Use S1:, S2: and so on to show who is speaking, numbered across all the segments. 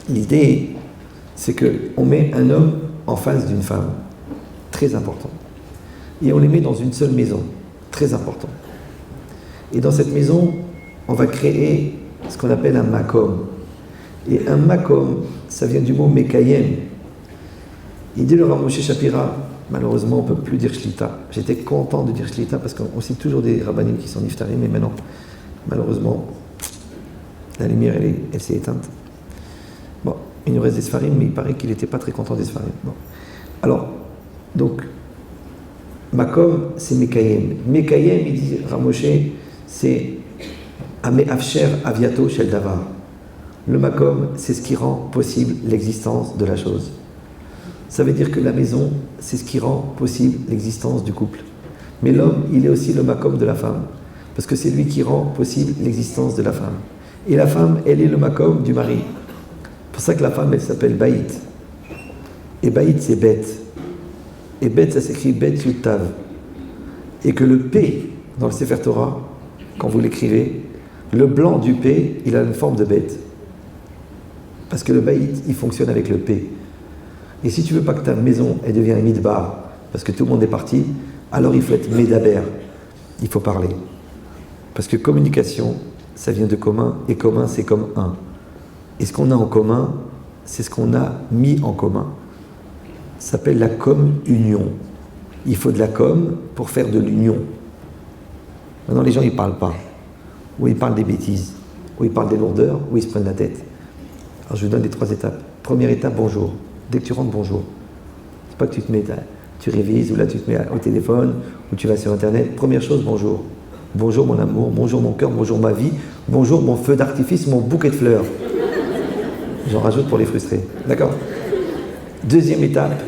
S1: L'idée, c'est qu'on met un homme en face d'une femme, très important. Et on les met dans une seule maison, très important. Et dans cette maison, on va créer ce qu'on appelle un makom. Et un makom, ça vient du mot mekayem. Il dit le Rav Moshe Shapira, malheureusement on ne peut plus dire shlita. J'étais content de dire shlita parce qu'on cite toujours des rabbanim qui sont niftarim, mais maintenant, malheureusement, la lumière elle s'est éteinte. Bon, il nous reste des sfarim, mais il paraît qu'il n'était pas très content des sfarim. Bon. Alors, donc, makom, c'est mekayem. Mekayem, il dit Rav Moshe, c'est Ame'afsher aviato shel davar. Le makom, c'est ce qui rend possible l'existence de la chose. Ça veut dire que la maison, c'est ce qui rend possible l'existence du couple. Mais l'homme, il est aussi le makom de la femme, parce que c'est lui qui rend possible l'existence de la femme. Et la femme, elle est le makom du mari. C'est pour ça que la femme, elle s'appelle Baït. Et Baït, c'est bête. Et bête, ça s'écrit bête yutav. Et que le P, dans le Sefer Torah, quand vous l'écrivez, le blanc du P, il a une forme de bête. Parce que le Baït, il fonctionne avec le P. Et si tu veux pas que ta maison, elle devienne un midbar, parce que tout le monde est parti, alors il faut être médaber. Il faut parler. Parce que communication, ça vient de commun, et commun, c'est comme un. Et ce qu'on a en commun, c'est ce qu'on a mis en commun. Ça s'appelle la com-union. Il faut de la com pour faire de l'union. Maintenant, les gens, ils parlent pas. Ou ils parlent des bêtises, ou ils parlent des lourdeurs, ou ils se prennent la tête. Alors, je vous donne les 3 étapes. Première étape, bonjour. Dès que tu rentres, bonjour. C'est pas que tu te mets, tu révises, ou là tu te mets au téléphone, ou tu vas sur Internet. Première chose, bonjour. Bonjour mon amour, bonjour mon cœur, bonjour ma vie, bonjour mon feu d'artifice, mon bouquet de fleurs. J'en rajoute pour les frustrés. D'accord? Deuxième étape,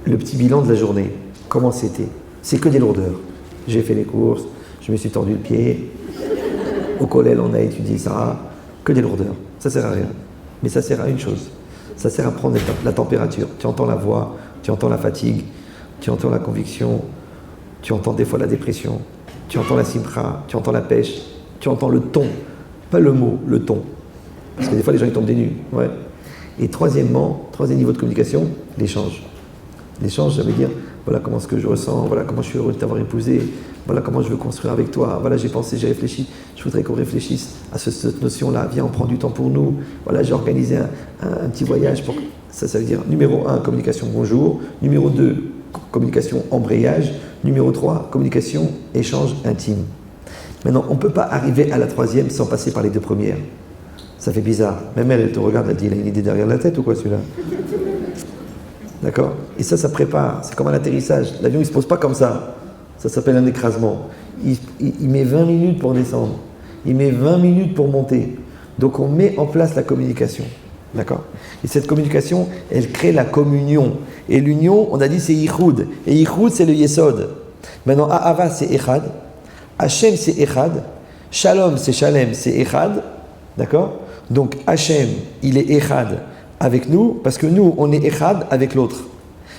S1: le petit bilan de la journée. Comment c'était? C'est que des lourdeurs. J'ai fait les courses, je me suis tordu le pied, au collège on a étudié ça, que des lourdeurs. Ça sert à rien. Mais ça sert à une chose, ça sert à prendre la température. Tu entends la voix, tu entends la fatigue, tu entends la conviction, tu entends des fois la dépression, tu entends la simcha, tu entends la pêche, tu entends le ton, pas le mot, le ton. Parce que des fois les gens ils tombent des nues. Ouais. Et troisièmement, troisième niveau de communication, l'échange. L'échange, ça veut dire, voilà comment ce que je ressens, voilà comment je suis heureux de t'avoir épousé, voilà comment je veux construire avec toi, voilà j'ai pensé, j'ai réfléchi, je voudrais qu'on réfléchisse à cette notion-là, viens on prend du temps pour nous, voilà j'ai organisé un petit voyage pour... Ça veut dire numéro 1, communication bonjour, numéro 2, communication embrayage, numéro 3, communication échange intime. Maintenant, on ne peut pas arriver à la troisième sans passer par les 2 premières. Ça fait bizarre. Même elle te regarde, elle dit, il a une idée derrière la tête ou quoi celui-là? D'accord? Et ça prépare. C'est comme un atterrissage. L'avion, il ne se pose pas comme ça. Ça s'appelle un écrasement. Il met 20 minutes pour descendre. Il met 20 minutes pour monter. Donc, on met en place la communication. D'accord? Et cette communication, elle crée la communion. Et l'union, on a dit, c'est Yichud. Et Yichud, c'est le Yesod. Maintenant, Ahava, c'est Echad. Hachem, c'est Echad. Shalom, c'est Shalem, c'est Echad. D'accord? Donc, Hachem, il est Echad avec nous, parce que nous, on est Echad avec l'autre.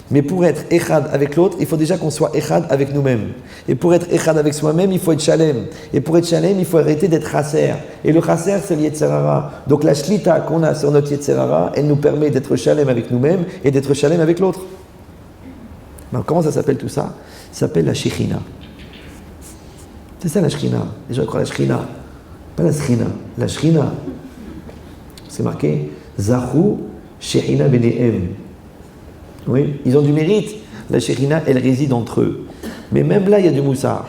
S1: Mais pour être Echad avec l'autre, il faut déjà qu'on soit Echad avec nous-mêmes. Et pour être Echad avec soi-même, il faut être Shalem. Et pour être Shalem, il faut arrêter d'être Chasser. Et le Chasser, c'est le Yetzerara. Donc la Shlita qu'on a sur notre Yetzerara, elle nous permet d'être Shalem avec nous-mêmes et d'être Shalem avec l'autre. Alors, comment ça s'appelle tout ça? Ça s'appelle la Shechina. C'est ça la Shechina. Les gens croient la Shechina. Pas la Shechina. La Shechina. C'est marqué Zahu Shechina Benehem. Oui, ils ont du mérite. La Shechina, elle réside entre eux. Mais même là, il y a du moussard.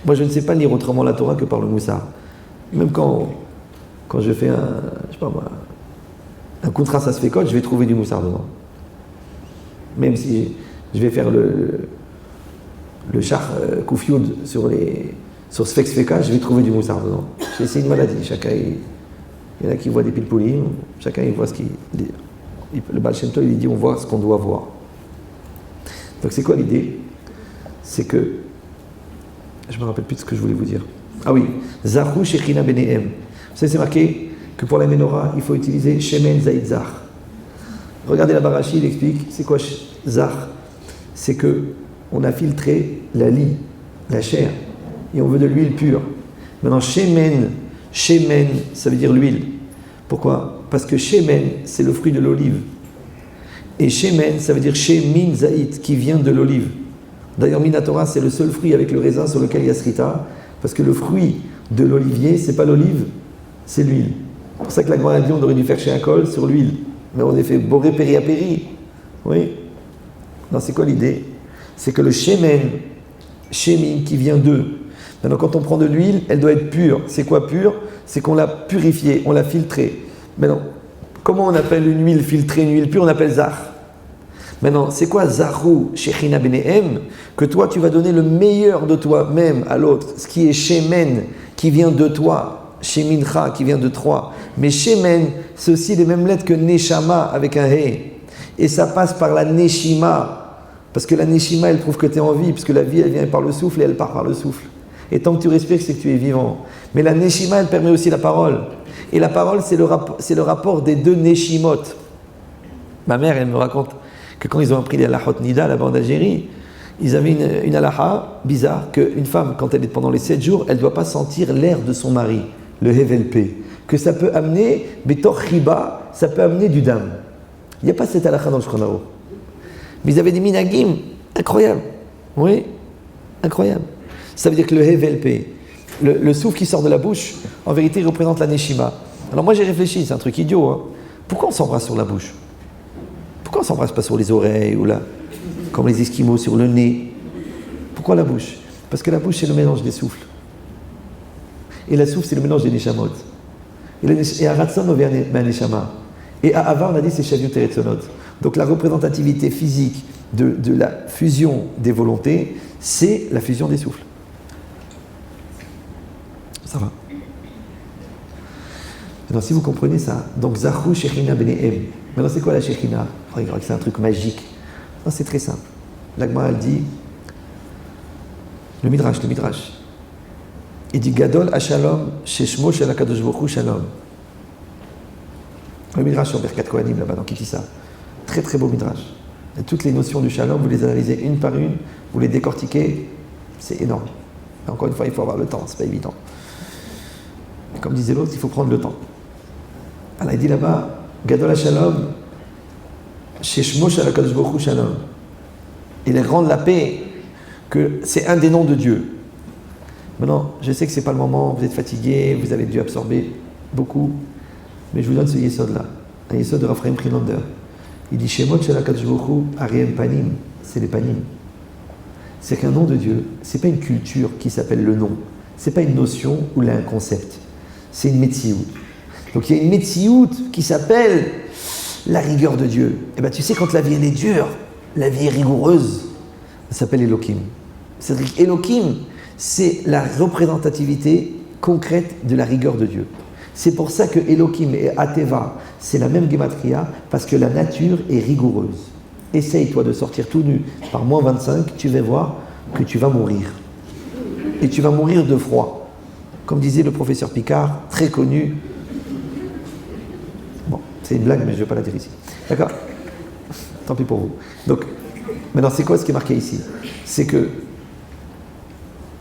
S1: Moi, je ne sais pas lire autrement la Torah que par le moussard. Même quand je fais un contrat ça se fait code, je vais trouver du moussard dedans. Même si je vais faire le char Koufioud sur Sfex Feka, je vais trouver du moussard dedans. C'est une maladie. Chacun, il y en a qui voient des pilpoulim, chacun il voit ce qu'il... Le Baal Shem Tov, il dit on voit ce qu'on doit voir. Donc c'est quoi l'idée? C'est que... Je me rappelle plus de ce que je voulais vous dire. Ah oui, Zahu Shechina Benehem. Vous savez, c'est marqué que pour la menorah, il faut utiliser Shemen Zaïd Zar. Regardez la Barashi, il explique, c'est quoi Zar? C'est que on a filtré la lie, la chair, et on veut de l'huile pure. Maintenant, Shemen, ça veut dire l'huile. Pourquoi? Parce que Shemen, c'est le fruit de l'olive. Et Shemen, ça veut dire Shemin Zaït, qui vient de l'olive. D'ailleurs, Minatora, c'est le seul fruit avec le raisin sur lequel il y a Srita, parce que le fruit de l'olivier, c'est pas l'olive, c'est l'huile. C'est pour ça que la Gemara dit on aurait dû faire chez un col sur l'huile. Mais on a fait boré péri à péri. Oui. Non, c'est quoi l'idée? C'est que le Shemen, Shemin, qui vient d'eux. Maintenant, quand on prend de l'huile, elle doit être pure. C'est quoi pure? C'est qu'on l'a purifiée, on l'a filtrée. Maintenant, comment on appelle une huile filtrée, une huile pure? On appelle Zah. Maintenant, c'est quoi Zahu Shechina Benehem? Que toi, tu vas donner le meilleur de toi-même à l'autre. Ce qui est Shemen, qui vient de toi. Shemincha, qui vient de toi. Mais Shemen, c'est aussi les mêmes lettres que Neshama avec un He. Et ça passe par la Neshima. Parce que la Neshima, elle prouve que tu es en vie. Puisque la vie, elle vient par le souffle et elle part par le souffle. Et tant que tu respires, c'est que tu es vivant. Mais la Neshima, elle permet aussi la parole. Et la parole, c'est le rapport des deux Neshimot. Ma mère, elle me raconte que quand ils ont appris les halachot Nida là-bas en Algérie, ils avaient une halacha bizarre, qu'une femme, quand elle est pendant les 7 jours, elle ne doit pas sentir l'air de son mari, le hevelpé. Que ça peut amener, betor chiba, ça peut amener du dam. Il n'y a pas cette halacha dans le Shulchan Aruch. Mais ils avaient des minagim incroyables. Oui, incroyables. Ça veut dire que le hevelpé, le souffle qui sort de la bouche, en vérité, il représente la neshima. Alors moi j'ai réfléchi, c'est un truc idiot. Hein. Pourquoi on s'embrasse sur la bouche? Pourquoi on ne s'embrasse pas sur les oreilles ou là, comme les Esquimaux, sur le nez? Pourquoi la bouche? Parce que la bouche, c'est le mélange des souffles. Et la souffle, c'est le mélange des neshamot. Et à Ratson, on vient à neshama. Et à Ava, on a dit, c'est Shaviut Eretzonot. Donc la représentativité physique de la fusion des volontés, c'est la fusion des souffles. Ça va. Maintenant, si vous comprenez ça, donc Zahu Shechina Benehem. Maintenant, c'est quoi la Shechina? C'est un truc magique. Non, c'est très simple. L'Agma, elle dit, le Midrash. Il dit Gadol Hashalom Sheshmo Shel HaKadosh Baruch Hu Shalom. Le Midrash sur Birkat Kohanim, là-bas, dans Kitissa. Très très beau Midrash. Et toutes les notions du Shalom, vous les analysez une par une, vous les décortiquez, c'est énorme. Et encore une fois, il faut avoir le temps, c'est pas évident. Et comme disait l'autre, il faut prendre le temps. Alors il dit là-bas, Gadol Hashalom Sheshmo Shel HaKadosh Baruch Hu Shalom. Il rend la paix, que c'est un des noms de Dieu. Maintenant, je sais que ce n'est pas le moment, vous êtes fatigué, vous avez dû absorber beaucoup, mais je vous donne ce yesod-là, un yesod de Raphaël Prinander. Il dit Shemot Shel HaKadosh Baruch Hu Ariem Panim, c'est les panim. C'est qu'un nom de Dieu, ce n'est pas une culture qui s'appelle le nom, ce n'est pas une notion ou là un concept, c'est une metsiout. Donc il y a une metsiout qui s'appelle la rigueur de Dieu. Et bien tu sais, quand la vie elle est dure, la vie est rigoureuse, ça s'appelle Elohim. C'est-à-dire qu'Elohim, c'est la représentativité concrète de la rigueur de Dieu. C'est pour ça que Elohim et Ateva, c'est la même gematria, parce que la nature est rigoureuse. Essaye-toi de sortir tout nu par moins 25, tu vas voir que tu vas mourir. Et tu vas mourir de froid. Comme disait le professeur Picard, très connu. Bon, c'est une blague, mais je ne vais pas la dire ici. D'accord? Tant pis pour vous. Donc, maintenant, c'est quoi ce qui est marqué ici? C'est que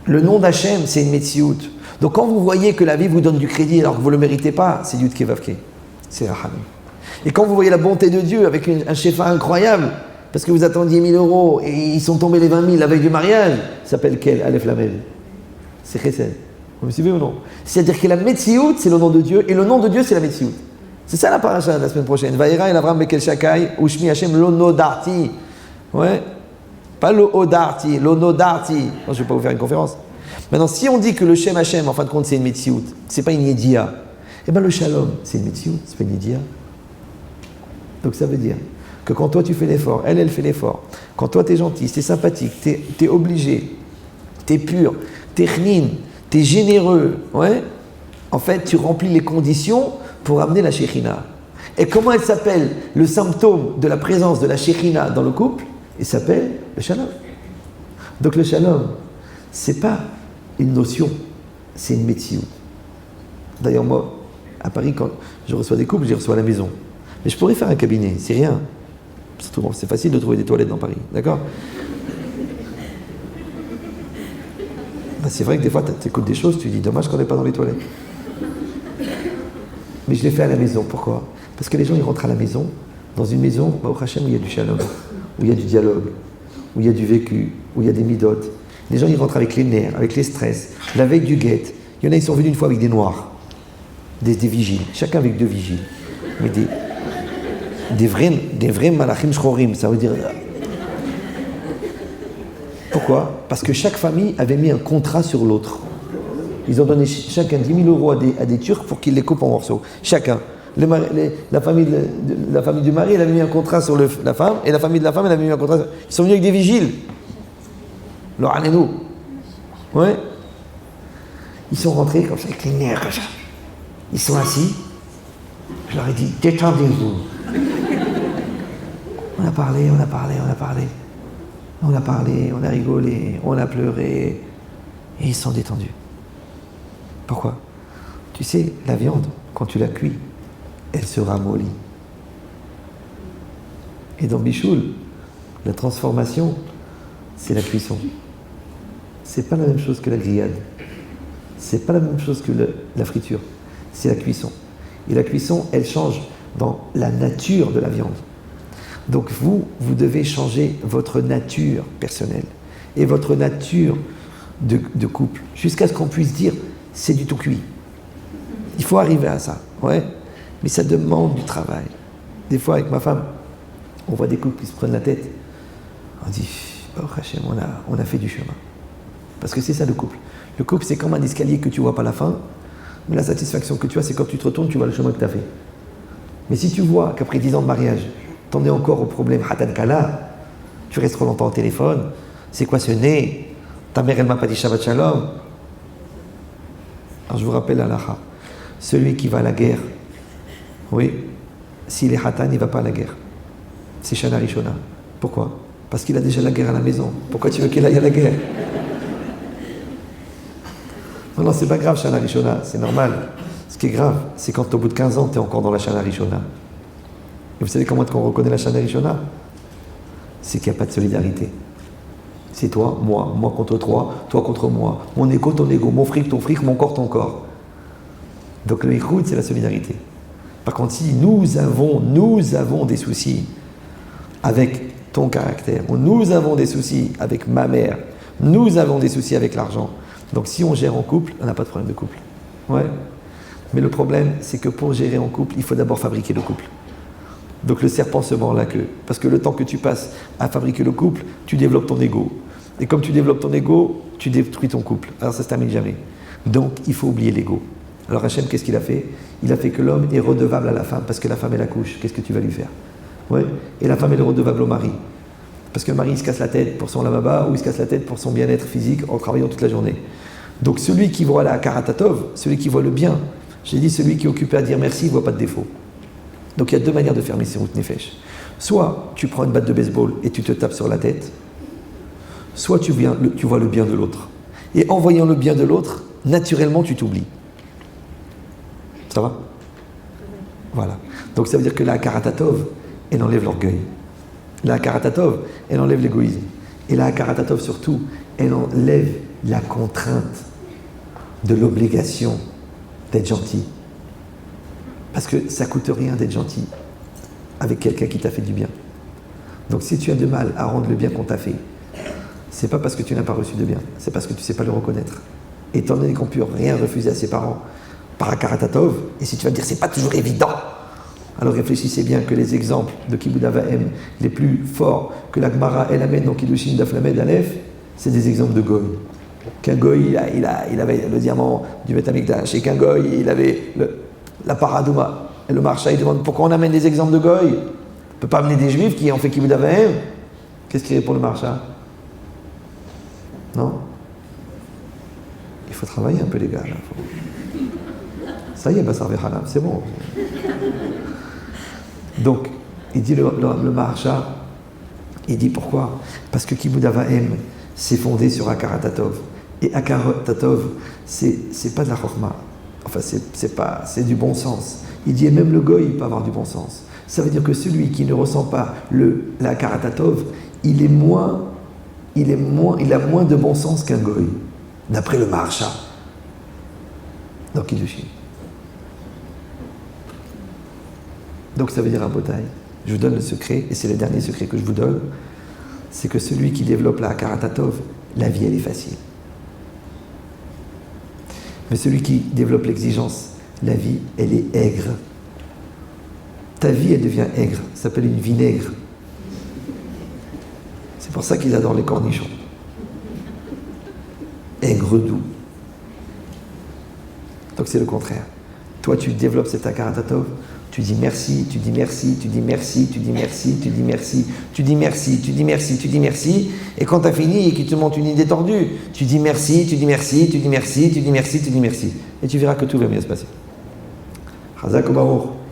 S1: le nom d'Hachem, c'est une metsiout. Donc quand vous voyez que la vie vous donne du crédit alors que vous ne le méritez pas, c'est Yud Kevavke. C'est Raham. Et quand vous voyez la bonté de Dieu avec un shefa incroyable, parce que vous attendiez 1000 € et ils sont tombés les 20 000 la veille du mariage, ça s'appelle quel? Aleph Lamed. C'est Chesed. Vous me suivez ou non? C'est-à-dire que la metsiout, c'est le nom de Dieu, et le nom de Dieu, c'est la metsiout. C'est ça la paracha de la semaine prochaine. Vaïra el Avram Bekel Shakai, Ushmi Hashem lo nodarti. Ouais. Pas lo odarti, lo nodarti. Non, je ne vais pas vous faire une conférence. Maintenant, si on dit que le Shem Hashem, en fin de compte, c'est une metsiout, c'est pas une yedia, eh bien le Shalom, c'est une metsiout, c'est pas une yedia. Donc ça veut dire que quand toi tu fais l'effort, elle fait l'effort. Quand toi tu es gentil, tu es sympathique, tu es obligé, tu es pur, tu es chnin, tu es généreux, ouais, en fait tu remplis les conditions pour amener la Shekhinah. Et comment elle s'appelle le symptôme de la présence de la Shekhinah dans le couple? Il s'appelle le Shalom. Donc le Shalom, c'est pas une notion, c'est une metsiout. D'ailleurs moi, à Paris, quand je reçois des couples, je les reçois à la maison. Mais je pourrais faire un cabinet, c'est rien. C'est facile de trouver des toilettes dans Paris, d'accord? Ben, c'est vrai que des fois, tu écoutes des choses, tu dis, dommage qu'on n'est pas dans les toilettes. Mais je l'ai fait à la maison. Pourquoi? Parce que les gens, ils rentrent à la maison, dans une maison, au Hachem, où il y a du shalom, où il y a du dialogue, où il y a du vécu, où il y a des midotes. Les gens, ils rentrent avec les nerfs, avec les stress, la veille du guet. Il y en a, ils sont venus une fois avec des noirs, des vigiles, chacun avec 2 vigiles. Mais des vrais malachim shchorim, ça veut dire... Pourquoi? Parce que chaque famille avait mis un contrat sur l'autre. Ils ont donné chacun 10 000 euros à des Turcs pour qu'ils les coupent en morceaux. Chacun. La famille du mari, elle avait mis un contrat sur la femme, et la famille de la femme, elle avait mis un contrat sur... Ils sont venus avec des vigiles. Ouais. Ils sont rentrés comme ça, avec les nerfs comme ça. Ils sont assis. Je leur ai dit, détendez-vous. On a parlé. On a rigolé, on a pleuré. Et ils sont détendus. Pourquoi? Tu sais, la viande, quand tu la cuis, elle se ramollit. Et dans Bichoul, la transformation, c'est la cuisson. C'est pas la même chose que la grillade. C'est pas la même chose que la friture. C'est la cuisson. Et la cuisson, elle change dans la nature de la viande. Donc vous devez changer votre nature personnelle et votre nature de couple, jusqu'à ce qu'on puisse dire, c'est du tout cuit. Il faut arriver à ça, ouais. Mais ça demande du travail. Des fois, avec ma femme, on voit des couples qui se prennent la tête. On dit, oh Hachem, on a fait du chemin. Parce que c'est ça le couple. Le couple, c'est comme un escalier que tu vois pas la fin, mais la satisfaction que tu as, c'est quand tu te retournes, tu vois le chemin que tu as fait. Mais si tu vois qu'après 10 ans de mariage, t'en es encore au problème Hatan Kala, tu restes trop longtemps au téléphone, c'est quoi ce nez? Ta mère, elle m'a pas dit Shabbat Shalom. Alors je vous rappelle Halacha, celui qui va à la guerre, oui, s'il est Hatan, il ne va pas à la guerre. C'est Shana Rishona. Pourquoi? Parce qu'il a déjà la guerre à la maison. Pourquoi tu veux qu'il aille à la guerre? Non, c'est pas grave, Shana Rishona, c'est normal. Ce qui est grave, c'est quand au bout de 15 ans, tu es encore dans la Shana Rishona. Et vous savez comment est-ce qu'on reconnaît la Shana Rishona? C'est qu'il n'y a pas de solidarité. C'est toi contre toi contre moi. Mon ego, ton ego, mon fric, ton fric, mon corps, ton corps. Donc le Ikhud, c'est la solidarité. Par contre, si nous avons des soucis avec ton caractère, ou nous avons des soucis avec ma mère, nous avons des soucis avec l'argent. Donc si on gère en couple, on n'a pas de problème de couple. Ouais. Mais le problème, c'est que pour gérer en couple, il faut d'abord fabriquer le couple. Donc le serpent se mord la queue. Parce que le temps que tu passes à fabriquer le couple, tu développes ton ego. Et comme tu développes ton ego, tu détruis ton couple. Alors ça se termine jamais. Donc il faut oublier l'ego. Alors Hachem, qu'est-ce qu'il a fait? Il a fait que l'homme est redevable à la femme, parce que la femme, elle accouche. Qu'est-ce que tu vas lui faire? Ouais. Et la femme, elle est redevable au mari. Parce que le mari, il se casse la tête pour son lamaba, ou il se casse la tête pour son bien-être physique en travaillant toute la journée. Donc celui qui voit la karatatov, celui qui voit le bien, j'ai dit celui qui est occupé à dire merci, il ne voit pas de défaut. Donc il y a 2 manières de faire Messirut Nefesh. Soit tu prends une batte de baseball et tu te tapes sur la tête, soit tu vois le bien de l'autre. Et en voyant le bien de l'autre, naturellement tu t'oublies. Ça va? Voilà. Donc ça veut dire que la Karatatov, elle enlève l'orgueil. La Karatatov, elle enlève l'égoïsme. Et la Karatatov surtout, elle enlève la contrainte de l'obligation d'être gentil. Parce que ça ne coûte rien d'être gentil avec quelqu'un qui t'a fait du bien. Donc si tu as de mal à rendre le bien qu'on t'a fait, c'est pas parce que tu n'as pas reçu de bien, c'est parce que tu ne sais pas le reconnaître. Étant donné qu'on ne peut rien refuser à ses parents par un Karatatov, et si tu vas me dire c'est pas toujours évident, alors réfléchissez bien que les exemples de Kibud Avahem les plus forts que la Gemara elle amène dans Kiddushin Daf Lamed Aleph, c'est des exemples de Goy. Qu'un Goy, il avait le diamant du Beth Amikdash, et qu'un Goy, il avait la paradouma. Et le marcha, il demande pourquoi on amène des exemples de Goy? On ne peut pas amener des Juifs qui ont fait Kibud Avahem. Qu'est-ce qu'il répond le marcha? Non? Il faut travailler un peu les gars. Là. Ça y est, Bassar Vechanam, c'est bon. Donc, il dit le marcha, il dit pourquoi? Parce que Kibud Avahem, c'est fondé sur Akaratatov. Et Akaratatov, c'est pas de la chorma. Enfin, c'est du bon sens. Il dit, et même le goy, il peut avoir du bon sens. Ça veut dire que celui qui ne ressent pas la Karatatov, il a moins de bon sens qu'un goy, d'après le marcha. Donc, Kiddushin. Donc ça veut dire un botaï. Je vous donne le secret, et c'est le dernier secret que je vous donne, c'est que celui qui développe la Hakarat, la vie elle est facile. Mais celui qui développe l'exigence, la vie elle est aigre. Ta vie elle devient aigre, ça s'appelle une vinaigre. C'est pour ça qu'ils adorent les cornichons. Aigre doux. Donc c'est le contraire. Toi tu développes cet Hakarat, tu dis merci, tu dis merci, tu dis merci, tu dis merci, tu dis merci, tu dis merci, tu dis merci, tu dis merci, et quand tu as fini et qu'il te montre une idée tordue, tu dis merci, tu dis merci, tu dis merci, tu dis merci, tu dis merci. Et tu verras que tout va bien se passer. Chazak ou Baruch.